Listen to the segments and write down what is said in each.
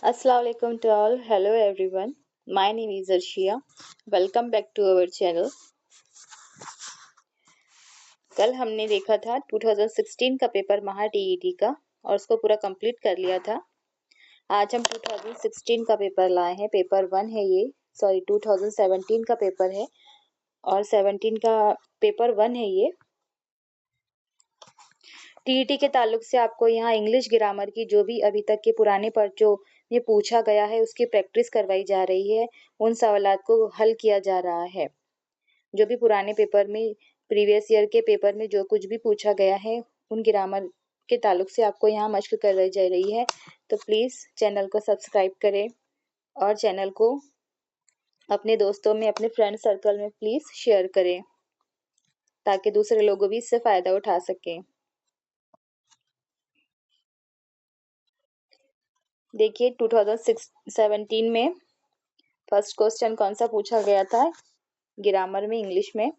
Assalamu alaikum to all. Hello everyone. My name is Arshia. Welcome back to our channel. कल हमने देखा था 2016 का पेपर महा टीईटी का और उसको पूरा कंप्लीट कर लिया था। आज हम 2016 का पेपर लाए हैं। पेपर 1 है ये, 2017 का पेपर है और 17 का पेपर 1 है ये। टीईटी के ताल्लुक से आपको यहाँ इंग्लिश ग्रामर की जो भी अभी तक के पुराने पर्चों में पूछा गया है उसकी प्रैक्टिस करवाई जा रही है। उन सवालात को हल किया जा रहा है। जो भी पुराने पेपर में, प्रीवियस ईयर के पेपर में जो कुछ भी पूछा गया है उन ग्रामर के ताल्लुक से आपको यहाँ मशक करवाई जा रही है। तो प्लीज़ चैनल को सब्सक्राइब करें और चैनल को अपने दोस्तों में, अपने फ्रेंड सर्कल में प्लीज़ शेयर करें ताकि दूसरे लोग भी इससे फ़ायदा उठा सकें। देखिए 2017 में फर्स्ट क्वेश्चन कौन सा पूछा गया था ग्रामर में, इंग्लिश में।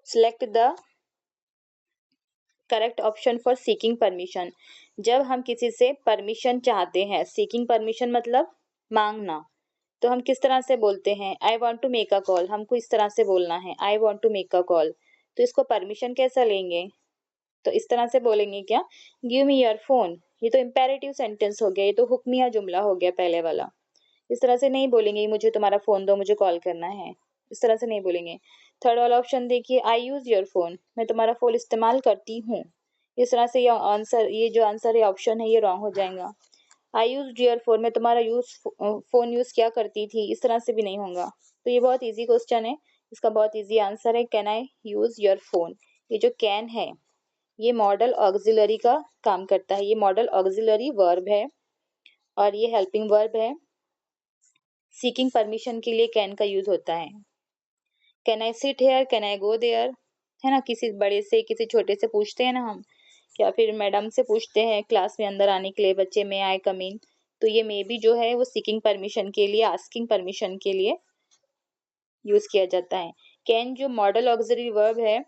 Select the correct option for seeking permission. जब हम किसी से परमिशन चाहते हैं, सीकिंग परमिशन मतलब मांगना, तो हम किस तरह से बोलते हैं? I want to make a call, हमको इस तरह से बोलना है, I want to make a call. तो इसको परमिशन कैसा लेंगे? तो इस तरह से बोलेंगे क्या? Give me your phone. ये तो इम्पेरेटिव सेंटेंस हो गया, ये तो हुक्मिया जुमला हो गया पहले वाला। इस तरह से नहीं बोलेंगे मुझे तुम्हारा फोन दो, मुझे कॉल करना है। इस तरह से नहीं बोलेंगे। थर्ड वाला ऑप्शन देखिए, आई यूज योर फोन, मैं तुम्हारा फोन इस्तेमाल करती हूँ। इस तरह से ये जो आंसर है, ऑप्शन है, ये रॉन्ग हो जाएगा। आई यूज योर फोन, मैं तुम्हारा फोन यूज क्या करती थी, इस तरह से भी नहीं होगा। तो ये बहुत ईजी क्वेश्चन है, इसका बहुत ईजी आंसर है can I use your phone. ये जो कैन है ये मॉडल ऑक्सिलरी का काम करता है। ये मॉडल ऑक्सिलरी वर्ब है और ये हेल्पिंग वर्ब है। सीकिंग परमिशन के लिए कैन का यूज होता है। Can I sit here, can I go there, है ना। किसी बड़े से किसी छोटे से पूछते हैं ना हम, या फिर मैडम से पूछते हैं क्लास में अंदर आने के लिए, बच्चे में आई कम इन, तो ये मे बी जो है वो सीकिंग परमिशन के लिए, आस्किंग परमिशन के लिए यूज किया जाता है। कैन जो मॉडल ऑक्सिलरी वर्ब है,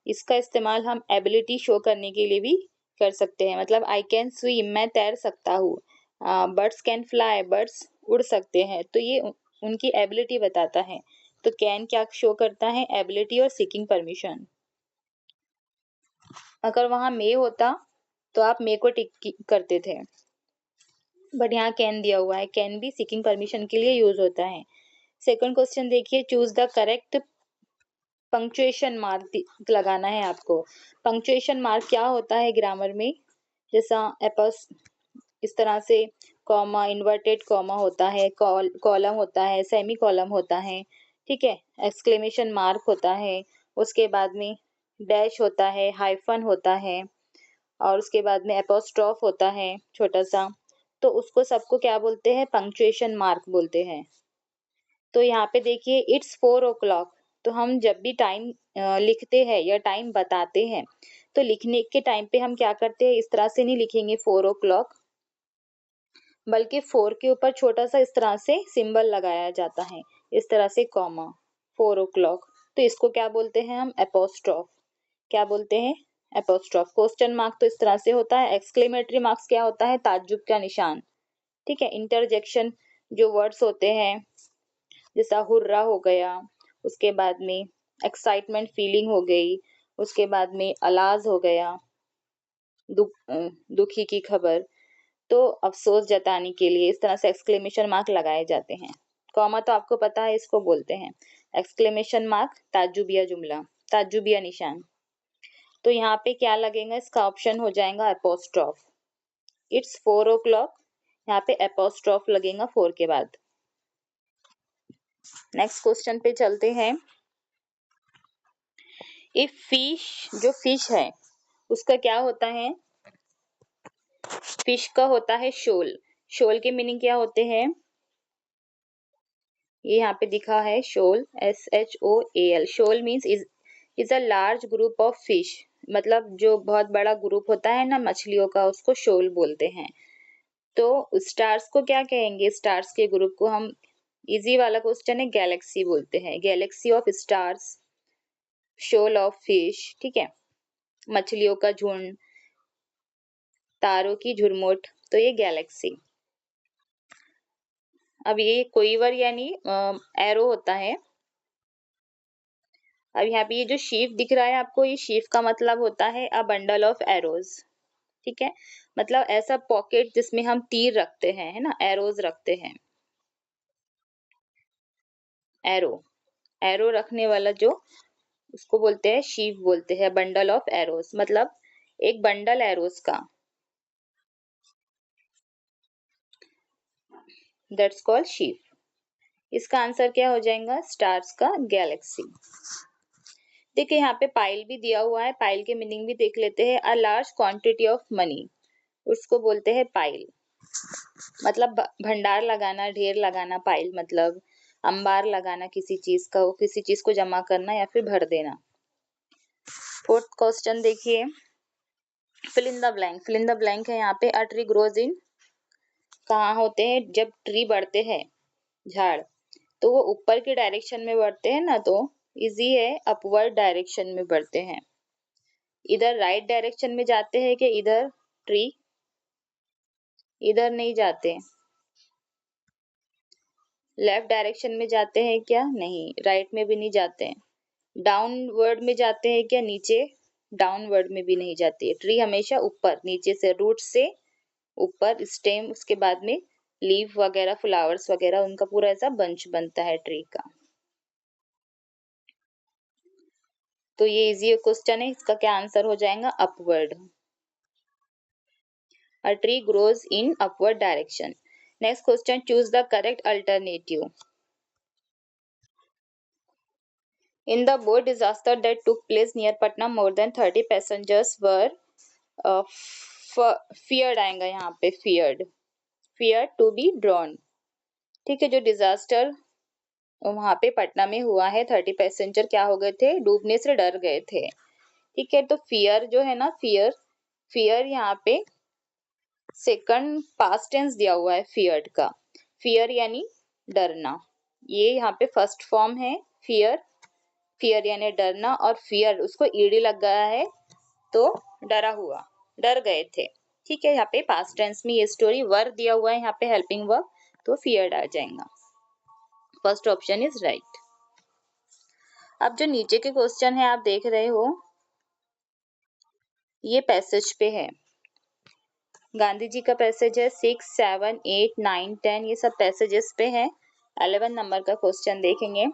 इसका इस्तेमाल हम एबिलिटी शो करने के लिए भी कर सकते हैं। मतलब आई कैन स्विम, मैं तैर सकता हूँ। बर्ड्स कैन फ्लाई, बर्ड्स उड़ सकते हैं। तो ये उनकी एबिलिटी बताता है। तो कैन क्या शो करता है? एबिलिटी और सीकिंग परमिशन। अगर वहां मे होता तो आप मे को टिक करते थे, बट यहाँ कैन दिया हुआ है। कैन भी सीकिंग परमिशन के लिए यूज होता है। सेकंड क्वेश्चन देखिए, choose the correct punctuation mark लगाना है आपको। पंक्चुएशन मार्क क्या होता है ग्रामर में? जैसा इस तरह से कॉमा, इन्वर्टेड कॉमा होता है, कॉलम होता है, सेमी कॉलम होता है, ठीक है, एक्सक्लेमेशन मार्क होता है, उसके बाद में डैश होता है, हाइफन होता है, और उसके बाद में एपोस्ट्रॉफ होता है छोटा सा। तो उसको सबको क्या बोलते हैं? पंक्चुएशन मार्क बोलते हैं। तो यहाँ पे देखिए इट्स 4 o'clock, तो हम जब भी टाइम लिखते हैं या टाइम बताते हैं तो लिखने के टाइम पे हम क्या करते हैं? इस तरह से नहीं लिखेंगे 4 o'clock, बल्कि 4 के ऊपर छोटा सा इस तरह से सिंबल लगाया जाता है, इस तरह से कॉमा, 4 o'clock। तो इसको क्या बोलते हैं हम? एपोस्ट्रॉफ। क्या बोलते हैं? एपोस्ट्रॉफ। क्वेश्चन मार्क तो इस तरह से होता है। एक्सक्लेमेटरी मार्क्स क्या होता है? ताज्जुब का निशान, ठीक है। इंटरजेक्शन जो वर्ड्स होते हैं, जैसा हुर्रा हो गया, उसके बाद में एक्साइटमेंट फीलिंग हो गई, उसके बाद में अलाज हो गया, दुखी की खबर, तो अफसोस जताने के लिए इस तरह से एक्सक्लेमेशन मार्क लगाए जाते हैं। कॉमा तो आपको पता है, इसको बोलते हैं एक्सक्लेमेशन मार्क, ताज्जुबिया जुमला, ताज्जुबिया निशान। तो यहाँ पे क्या लगेगा? इसका ऑप्शन हो जाएगा एपोस्ट्रॉफ। इट्स 4 o'clock, यहाँ पे एपोस्ट्रॉफ लगेगा 4 के बाद। नेक्स्ट क्वेश्चन पे चलते हैं। इफ फिश, जो फिश है उसका क्या होता है? फिश का होता है शोल। शोल के मीनिंग क्या होते हैं? ये यहाँ पे दिखा है shoal, SHOAL। Shoal means is a large group of fish, मतलब जो बहुत बड़ा ग्रुप होता है ना मछलियों का, उसको शोल बोलते हैं। तो स्टार्स को क्या कहेंगे? स्टार्स के ग्रुप को हम, इजी वाला क्वेश्चन है, गैलेक्सी बोलते हैं। Galaxy of stars, shoal of fish, ठीक है। मछलियों का झुंड, तारों की झुरमुट, तो ये गैलेक्सी। अब ये कोईवर यानी एरो होता है। अब यहाँ पे ये जो शीफ दिख रहा है आपको, ये शीफ का मतलब होता है अ बंडल ऑफ एरोज। ठीक है, मतलब ऐसा पॉकेट जिसमें हम तीर रखते हैं, है ना, एरोज रखते हैं। एरो, एरो रखने वाला जो, उसको बोलते हैं शीफ, बोलते हैं बंडल ऑफ एरोज, मतलब एक बंडल एरोज का, दैट्स कॉल्ड शीफ। इसका आंसर क्या हो जाएगा? स्टार्स का गैलेक्सी। देखिए यहाँ पे पाइल भी दिया हुआ है, पाइल के मीनिंग भी देख लेते हैं। A large quantity of money, उसको बोलते हैं पाइल, मतलब भंडार लगाना, ढेर लगाना। पाइल मतलब अंबार लगाना किसी चीज का, किसी चीज को जमा करना या फिर भर देना। फोर्थ क्वेश्चन देखिए, fill in the blank. Fill in the blank है यहाँ पे, अ ट्री ग्रोज इन, कहाँ होते हैं जब ट्री बढ़ते हैं, झाड़, तो वो ऊपर की डायरेक्शन में बढ़ते हैं ना, तो इजी है, अपवर्ड डायरेक्शन में बढ़ते हैं। इधर राइट डायरेक्शन में जाते हैं कि इधर ट्री, इधर नहीं जाते। लेफ्ट डायरेक्शन में जाते हैं क्या? नहीं, राइट में भी नहीं जाते हैं। डाउनवर्ड में जाते हैं क्या? नीचे, डाउनवर्ड में भी नहीं जाती है। ट्री हमेशा ऊपर, नीचे से, रूट से ऊपर, स्टेम, उसके बाद में लीफ वगैरह, फ्लावर्स वगैरह, उनका पूरा ऐसा बंच बनता है ट्री का। तो ये इजी क्वेश्चन है, इसका क्या आंसर हो जाएगा? Upward. A tree grows in upward direction. Next question, choose the correct alternative. In the boat disaster that took place near Patna, more than 30 passengers were feared, आएगा यहाँ पे feared, feared to be drowned। ठीक है, जो disaster वहां पे पटना में हुआ है, 30 पैसेंजर क्या हो गए थे? डूबने से डर गए थे। ठीक है, तो फियर जो है ना, फियर, फियर यहाँ पे सेकंड पास्ट टेंस दिया हुआ है फियर्ड का। फियर यानी डरना, ये यहाँ पे फर्स्ट फॉर्म है फियर। फियर यानी डरना, और फियर उसको ईडी लग गया है तो डरा हुआ, डर गए थे। ठीक है, यहाँ पे पास्ट टेंस में ये स्टोरी, वर्ब दिया हुआ है यहाँ पे हेल्पिंग वर्ब, तो फियर्ड आ जाएगा। First option is right. अब जो नीचे के क्वेश्चन है आप देख रहे हो, ये पैसेज पे है, गांधी जी का पैसेज है। 6, 7, 8, 9, 10, ये सब पैसेजेस पे है। 11 नंबर का क्वेश्चन देखेंगे।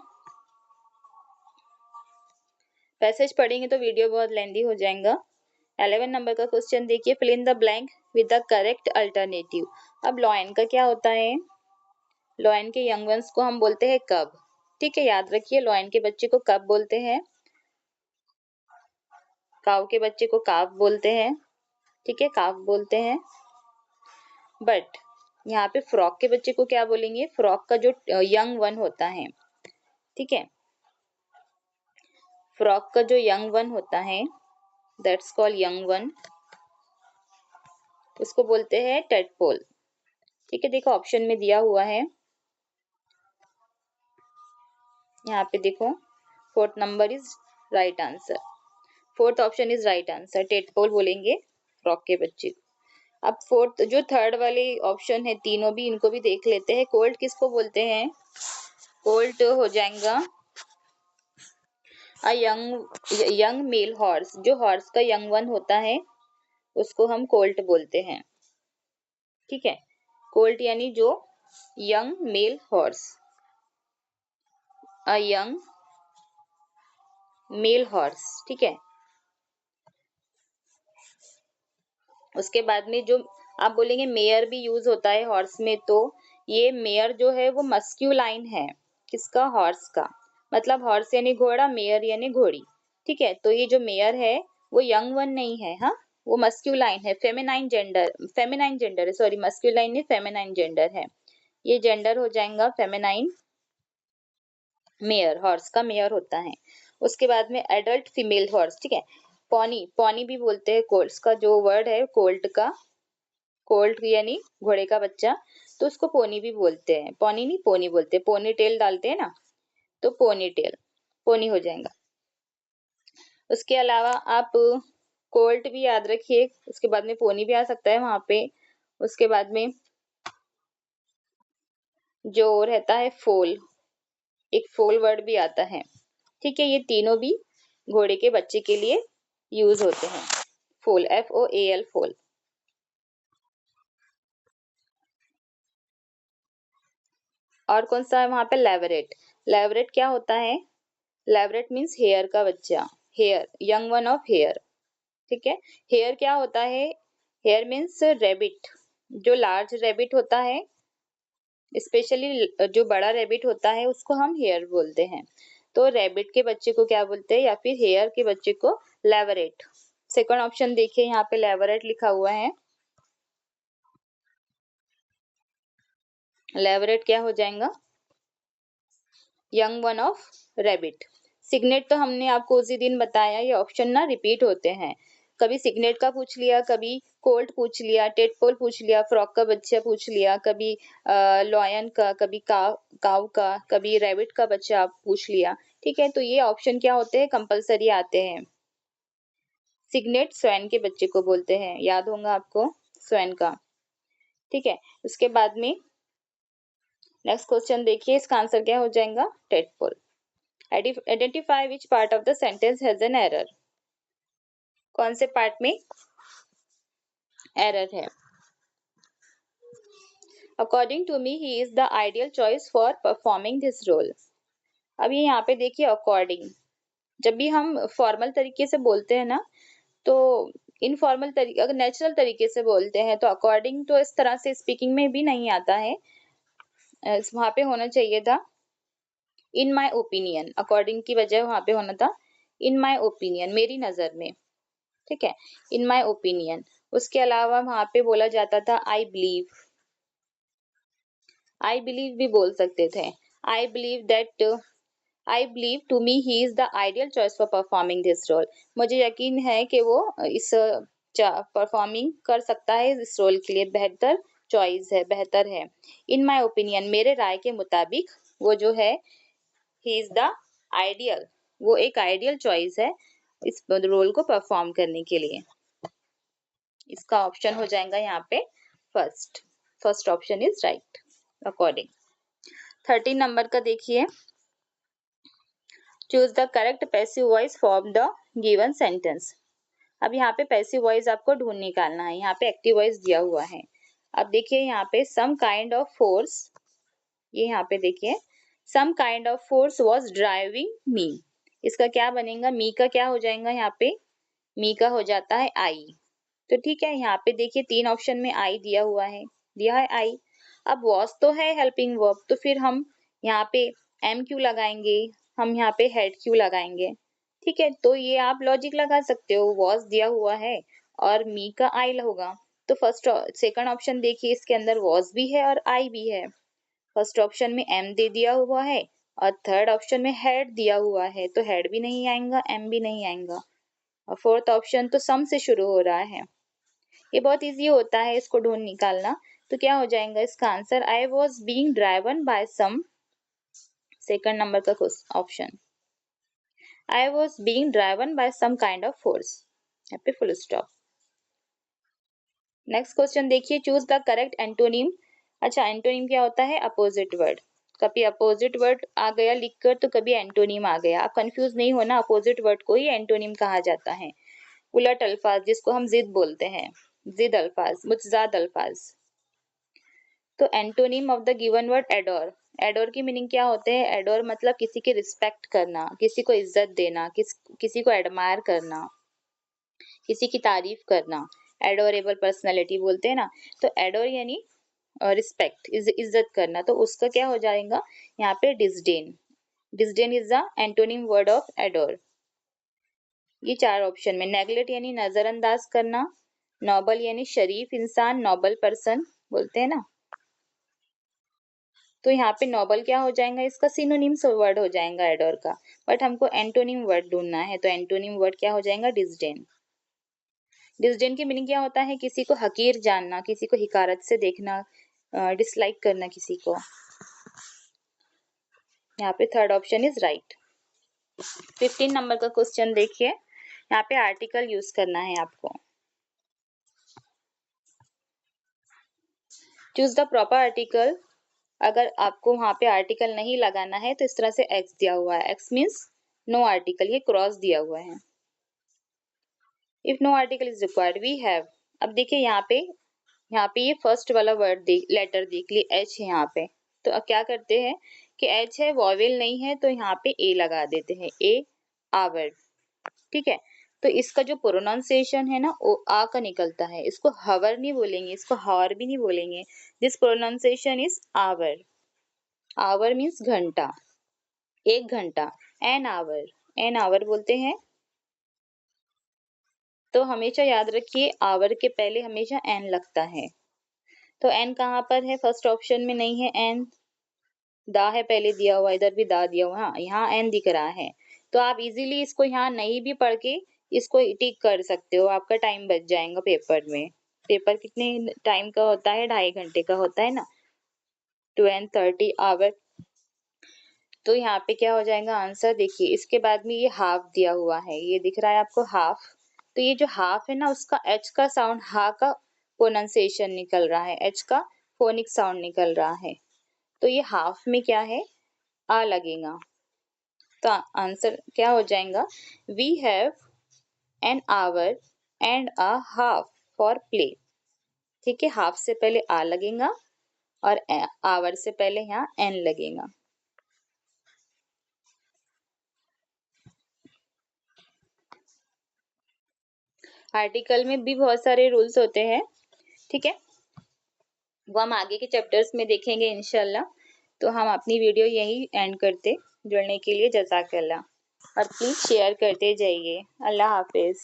पैसेज पढ़ेंगे तो वीडियो बहुत लेंदी हो जाएगा। 11 नंबर का क्वेश्चन देखिए, fill in the blank with the correct alternative. अब लॉयन का क्या होता है? लॉयन के यंग वंस को हम बोलते हैं कब। ठीक है, याद रखिए, लॉयन के बच्चे को कब बोलते हैं? काऊ के बच्चे को काफ बोलते हैं। ठीक है, काफ बोलते हैं। बट यहाँ पे फ्रॉक के बच्चे को क्या बोलेंगे? फ्रॉक का जो यंग वन होता है, ठीक है, फ्रॉक का जो यंग वन होता है, दैट्स कॉल्ड यंग वन, उसको बोलते हैं टेडपोल। ठीक है, देखो ऑप्शन में दिया हुआ है, यहाँ पे देखो, fourth number is right answer, fourth option is right answer, tadpole बोलेंगे फ्रॉक के बच्चे को। अब फोर्थ, जो थर्ड वाले ऑप्शन है, तीनों भी, इनको भी देख लेते हैं। कोल्ट किसको बोलते हैं? कोल्ट हो जाएगा अ यंग मेल हॉर्स, जो हॉर्स का यंग वन होता है उसको हम कोल्ट बोलते हैं। ठीक है, कोल्ट यानी जो young mail horse, a young mail horse. ठीक है, उसके बाद में जो आप बोलेंगे मेयर भी यूज होता है हॉर्स में, तो ये मेयर जो है वो मस्क्यूलाइन है। किसका? हॉर्स का, मतलब हॉर्स यानी घोड़ा, मेयर यानी घोड़ी। ठीक है, तो ये जो मेयर है वो यंग वन नहीं है, हाँ, वो मस्क्यूलाइन है, फेमिनाइन जेंडर, फेमिनाइन जेंडर है, सॉरी, मस्क्यूलाइन नहीं, फेमिनाइन जेंडर है, ये जेंडर हो जाएगा फेमिनाइन। मेयर, हॉर्स का मेयर होता है। उसके बाद में एडल्ट फीमेल हॉर्स। ठीक है, पॉनी, पॉनी भी बोलते हैं कोल्ट्स का, जो वर्ड है कोल्ट का, कोल्ट यानी घोड़े का बच्चा, तो उसको पोनी भी बोलते हैं। पॉनी नहीं, पोनी बोलते हैं, पोनी टेल डालते हैं ना, तो पोनी टेल, पोनी हो जाएगा। उसके अलावा आप कोल्ट भी याद रखिए, उसके बाद में पोनी भी आ सकता है वहां पे। उसके बाद में जो रहता है फोल, एक फोल वर्ड भी आता है। ठीक है, ये तीनों भी घोड़े के बच्चे के लिए यूज होते हैं। फोल, FOAL, फोल। और कौन सा है वहां पे? लेवरेट। लेवरेट क्या होता है? लेवरेट मीन्स हेयर का बच्चा, hare, young one of hare. ठीक है, हेयर क्या होता है? Hare means rabbit. जो लार्ज रेबिट होता है, स्पेशली जो बड़ा रेबिट होता है, उसको हम हेयर बोलते हैं। तो रेबिट के बच्चे को क्या बोलते हैं, या फिर हेयर के बच्चे को? लेवरेट। सेकंड ऑप्शन देखिए, यहाँ पे लेवरेट लिखा हुआ है। लेवरेट क्या हो जाएगा? Young one of rabbit. Cygnet तो हमने आपको उसी दिन बताया, ये ऑप्शन ना रिपीट होते हैं। कभी सिग्नेट का पूछ लिया, कभी कोल्ट पूछ लिया, टेटपोल पूछ लिया, फ्रॉक का बच्चा पूछ लिया, कभी लॉयन का, कभी काऊ का, कभी रेबिट का बच्चा पूछ लिया। ठीक है, तो ये ऑप्शन क्या होते हैं? कंपलसरी आते हैं। सिग्नेट स्वैन के बच्चे को बोलते हैं, याद होगा आपको, स्वैन का। ठीक है, उसके बाद में नेक्स्ट क्वेश्चन देखिए, इसका आंसर क्या हो जाएगा? Tadpole. Identify which part of the sentence has an error. कौन से पार्ट में एरर है? According to me he is the ideal choice for performing this role. अभी यहाँ पे देखिए, अकॉर्डिंग, जब भी हम फॉर्मल तरीके से बोलते हैं ना, तो इनफॉर्मल तरीके, अगर नेचुरल तरीके से बोलते हैं तो अकॉर्डिंग तो इस तरह से स्पीकिंग में भी नहीं आता है। वहां पे होना चाहिए था इन माई ओपिनियन, अकॉर्डिंग की बजाय वहां पे होना था इन माई ओपिनियन, मेरी नजर में। ठीक है, इन माई ओपिनियन। उसके अलावा वहां पे बोला जाता था आई बिलीव, आई बिलीव भी बोल सकते थे। I believe that, I believe to me he is the ideal choice for performing this role. मुझे यकीन है कि वो इस परफॉर्मिंग कर सकता है, इस रोल के लिए बेहतर चॉइस है, बेहतर है। इन माई ओपिनियन, मेरे राय के मुताबिक वो जो है, ही इज द आइडियल, वो एक आइडियल चॉइस है इस रोल को परफॉर्म करने के लिए। इसका ऑप्शन हो जाएगा यहाँ पे first. First option is right, according. 13 number का देखिए, choose the correct passive voice form the given sentence. अब यहाँ पे पैसिव वॉइस आपको ढूंढ निकालना है, यहाँ पे एक्टिव वॉइस दिया हुआ है। अब देखिए यहाँ पे सम काइंड ऑफ फोर्स, ये यहाँ पे देखिए, some kind of force was driving me. इसका क्या बनेगा? मी का क्या हो जाएगा? यहाँ पे मी का हो जाता है आई। तो ठीक है, यहाँ पे देखिए तीन ऑप्शन में आई दिया हुआ है, दिया है आई। अब वॉज तो है हेल्पिंग वर्ब, तो फिर हम यहाँ पे एम क्यू लगाएंगे, हम यहाँ पे हेड क्यू लगाएंगे। ठीक है, तो ये आप लॉजिक लगा सकते हो, वॉज दिया हुआ है और मी का आई होगा। तो फर्स्ट सेकंड ऑप्शन देखिए, इसके अंदर वॉज भी है और आई भी है। फर्स्ट ऑप्शन में एम दे दिया हुआ है और थर्ड ऑप्शन में हेड दिया हुआ है, तो हेड भी नहीं आएगा, एम भी नहीं आएगा। और फोर्थ ऑप्शन तो सम से शुरू हो रहा है। ये बहुत इजी होता है इसको ढूंढ निकालना। तो क्या हो जाएगा इसका answer? I was being driven by some, second number का option, I was being driven by some kind of force. यहाँ पे फुल स्टॉप। नेक्स्ट क्वेश्चन देखिए, चूज द करेक्ट एंटोनिम। अच्छा, एंटोनिम क्या होता है? Opposite word. कभी अपोजिट वर्ड आ गया लिखकर तो कभी एंटोनिम आ गया, आप कंफ्यूज नहीं होना, अपोजिट वर्ड को ही एंटोनिम कहा जाता है। उलट अल्फाज, जिसको हम जिद बोलते हैं, जिद अल्फाज, मुतजाद अल्फाज। तो antonym of the given word adore. Adore की मीनिंग क्या होते हैं? एडोर मतलब किसी की रिस्पेक्ट करना, किसी को इज्जत देना, किसी को एडमायर करना, किसी की तारीफ करना, एडोरेबल पर्सनैलिटी बोलते हैं ना। तो एडोर यानी रिस्पेक्ट, इज्जत करना, तो उसका क्या हो जाएगा यहाँ पे? Disdain. Disdain is the antonym word of adore. ये चार ऑप्शन में, नेग्लेक्ट यानी नजरअंदाज करना, नोबल यानी शरीफ इंसान, नोबल पर्सन बोलते हैं ना, तो यहाँ पे नोबल क्या हो जाएगा? इसका सिनोनिम वर्ड हो जाएगा एडोर का। बट हमको एंटोनिम वर्ड ढूंढना है, तो एंटोनिम वर्ड क्या हो जाएगा? डिसडेन। डिसडेन की मीनिंग क्या होता है? किसी को हकीर जानना, किसी को हिकारत से देखना, डिसलाइक करना किसी को। यहाँ पे third option is right. 15 number का क्वेश्चन देखिए, यहाँ पे आर्टिकल यूज करना है आपको। चूज द प्रॉपर आर्टिकल अगर आपको वहां पे आर्टिकल नहीं लगाना है तो इस तरह से एक्स दिया हुआ है, एक्स मीन्स नो आर्टिकल, ये क्रॉस दिया हुआ है। If no article is required we have, अब देखिए यहाँ पे ये फर्स्ट वाला वर्ड देख, लेटर देख लिए, एच है यहाँ पे, तो अब क्या करते हैं कि एच है, वॉवेल नहीं है, तो यहाँ पे ए लगा देते हैं, ए आवर, ठीक है। तो इसका जो प्रोनाउंसिएशन है ना वो आ का निकलता है, इसको हवर नहीं बोलेंगे, इसको हावर भी नहीं बोलेंगे, this pronunciation is hour. Hour means घंटा, एक घंटा, एन आवर बोलते हैं। तो हमेशा याद रखिए आवर के पहले हमेशा एन लगता है। तो एन कहाँ पर है, फर्स्ट ऑप्शन में नहीं है एन, दा है पहले दिया हुआ, इधर भी दा दिया हुआ, हाँ यहाँ एन दिख रहा है। तो आप इजीली इसको यहाँ नहीं भी पढ़ के इसको टिक कर सकते हो, आपका टाइम बच जाएगा पेपर में। पेपर कितने टाइम का होता है, 2.5 घंटे का होता है ना, 2:30 आवर। तो यहाँ पे क्या हो जाएगा आंसर, देखिए इसके बाद में ये हाफ दिया हुआ है, ये दिख रहा है आपको हाफ। तो ये जो हाफ है ना उसका एच का साउंड, हा का प्रोनाउंसिएशन निकल रहा है, एच का फोनिक साउंड निकल रहा है। तो ये हाफ में क्या है, आ लगेगा। तो आंसर क्या हो जाएगा, we have an hour and a half for play. ठीक है, हाफ से पहले आ लगेगा और आवर से पहले यहाँ एन लगेगा। आर्टिकल में भी बहुत सारे रूल्स होते हैं, ठीक है, वो हम आगे के चैप्टर्स में देखेंगे इंशाल्लाह। तो हम अपनी वीडियो यही एंड करते, जुड़ने के लिए जज़ाकल्लाह, और प्लीज़ शेयर करते जाइए। अल्लाह हाफिज़।